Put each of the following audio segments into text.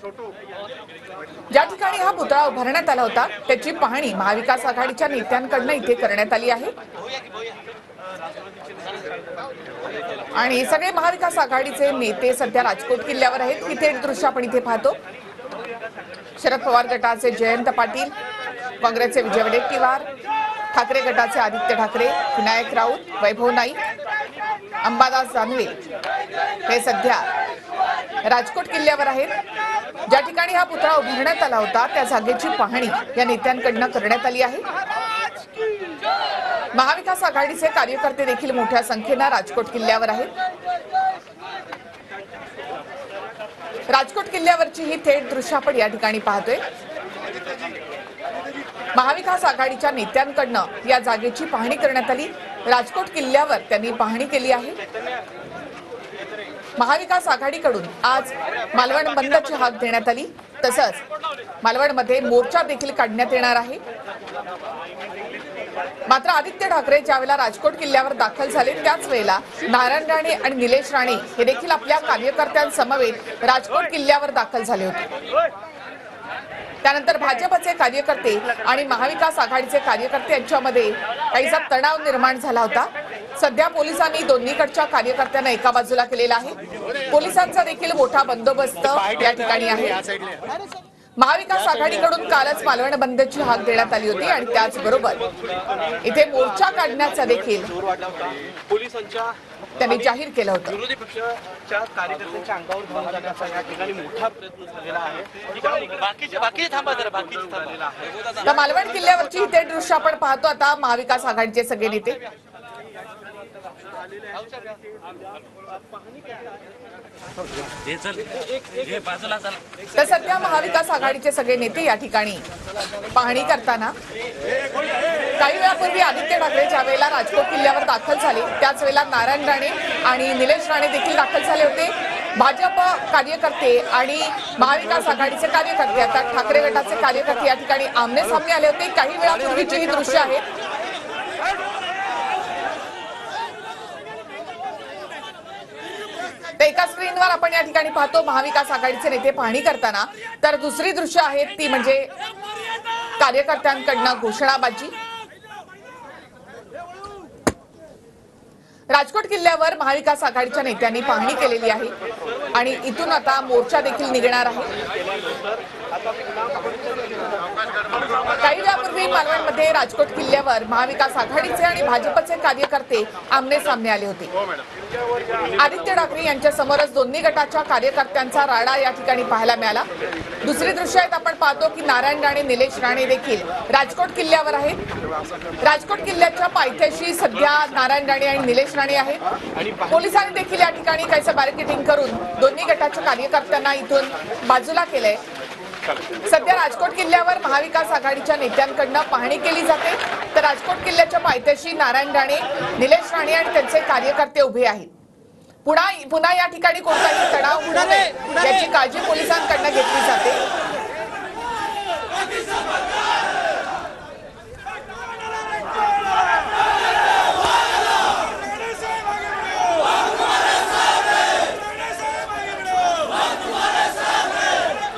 ज्या ठिकाणी हा पुतळा उभारण्यात आला होता त्याची पाहणी महाविकास आघाडीच्या नेत्यांकडून इथे करण्यात आली आहे आणि सगळे महाविकास आघाडीचे नेते सध्या राजकोट किल्ल्यावर आहेत। ही थेट दृश्य आपण इथे पाहतो। शरद पवार गटाचे जयंत पाटील, काँग्रेसचे विजय वडेट्टीवार, ठाकरे गटाचे आदित्य ठाकरे, विनायक राऊत, वैभव नाईक, अंबादास दानवे हे सध्या राजकोट किल्ल्यावर आहेत। ज्या ठिकाणी हा पुतळा उभारण्यात आला होता त्या जागेची पाहणी या नेत्यांकडून करण्यात आली आहे। महाविकास आघाडीचे कार्यकर्ते देखील मोठ्या संख्येने राजकोट किल्ल्यावर आहेत। राजकोट किल्ल्यावरची ही थेट दृश्य आपण या ठिकाणी पाहतोय। महाविकास आघाडीच्या नेत्यांकडून या जागेची पाहणी करण्यात आली। राजकोट किल्ल्यावर त्यांनी पाहणी केली आहे। महाविकास आघाडीकडून आज मालवण बंदची हाक देण्यात आली। तसंच मालवणमध्ये मोर्चा देखील काढण्यात येणार आहे। मात्र आदित्य ठाकरे ज्यावेळेला राजकोट किल्ल्यावर दाखल झाले त्याच वेळेला नारायण राणे आणि निलेश राणे हे देखील आपल्या कार्यकर्त्यांसमवेत राजकोट किल्ल्यावर दाखल झाले होते। त्यानंतर भाजपचे कार्यकर्ते आणि महाविकास आघाडीचे कार्यकर्ते यांच्यामध्ये काहीसा तणाव निर्माण झाला होता। सध्या पोलिसांनी दोन्हीकडच्या कार्यकर्त्यांना एका बाजूला केलेला आहे। पोलिसांचा देखील मोठा बंदोबस्त या ठिकाणी आहे। महाविकास आघाडीकडून कालच मालवण बंदची हाक देण्यात आली होती आणि त्याचबरोबर इथे मोर्चा काढण्याचा देखील त्यांनी जाहीर केलं होतं। विरोधी पक्षाच्या कार्यकर्त्यांच्या अंगावर धाव जाण्याचा या ठिकाणी मोठा प्रयत्न झालेला आहे। बाकीचे थांबा जरा, बाकीचे झालेला आहे। तर मालवण किल्ल्यावरची ते दृश्य आपण पाहतो आता। महाविकास आघाडीचे सगळे नेते तर सध्या महाविकास आघाडीचे सगळे नेते या ठिकाणी पाहणी करताना काही वेळापूर्वी आदित्य ठाकरे ज्या वेळेला राजकोट किल्ल्यावर दाखल झाले त्याच वेळेला नारायण राणे आणि निलेश राणे देखील दाखल झाले होते। भाजप कार्यकर्ते आणि महाविकास आघाडीचे कार्यकर्ते आता ठाकरे गटाचे कार्यकर्ते या ठिकाणी आमने सामने आले होते। काही वेळापूर्वीची ही दृश्य आहेत। एका स्क्रीनवर आपण या ठिकाणी पाहतो महाविकास आघाडीचे नेते पाहणी करताना। तर दुसरी दृश्य आहेत ती म्हणजे कार्यकर्त्यांकडून घोषणाबाजी। राजकोट किल्ल्यावर महाविकास आघाडीच्या नेत्यांनी पाहणी केलेली आहे आणि इथून आता मोर्चा देखील निघणार आहे। काही वेळापूर्वी मालवणमध्ये राजकोट किल्ल्यावर महाविकास आघाडीचे आणि भाजपचे कार्यकर्ते आमने सामने आले होते। आदित्य ठाकरे यांच्या समोरच दोन्ही गटाच्या कार्यकर्त्यांचा राडा या ठिकाणी पाहायला मिळाला। दुसरी दृश्य आहेत आपण पाहतो की नारायण राणे निलेश राणे देखील राजकोट किल्ल्यावर आहेत। राजकोट किल्ल्याच्या पायथ्याशी सध्या नारायण राणे आणि निलेश राणे आहेत। पोलिसांनी देखील या ठिकाणी काहीसं बॅरिकेडिंग करून दोन्ही गटाच्या कार्यकर्त्यांना इथून बाजूला केलंय। सध्या राजकोट किल्ल्यावर महाविकास आघाडीच्या नेत्यांकडून पाहणी केली जाते। तर राजकोट किल्ल्याच्या पायथ्याशी नारायण राणे, निलेश राणे आणि त्यांचे कार्यकर्ते उभे आहेत। पुन्हा या ठिकाणी कोणताही तणाव होऊ नये याची काळजी पोलिसांकडून घेतली जाते।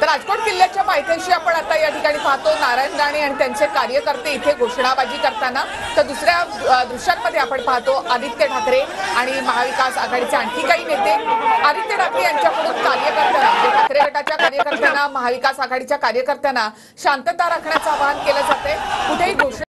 राजकोट किल्ल्याच्या पायथ्याशी आपण आता या ठिकाणी पाहतो नारायण राणे आणि त्यांचे कार्यकर्ते इथे घोषणाबाजी करताना। तर दुसऱ्या दृश्यांमध्ये आपण पाहतो आदित्य ठाकरे आणि महाविकास आघाडीचे आणखी काही नेते। आदित्य ठाकरे यांच्याकडून कार्यकर्त्यांना म्हणजे ठाकरे गटाच्या कार्यकर्त्यांना महाविकास आघाडीच्या कार्यकर्त्यांना शांतता राखण्याचं आवाहन केलं जाते। कुठेही घोषणा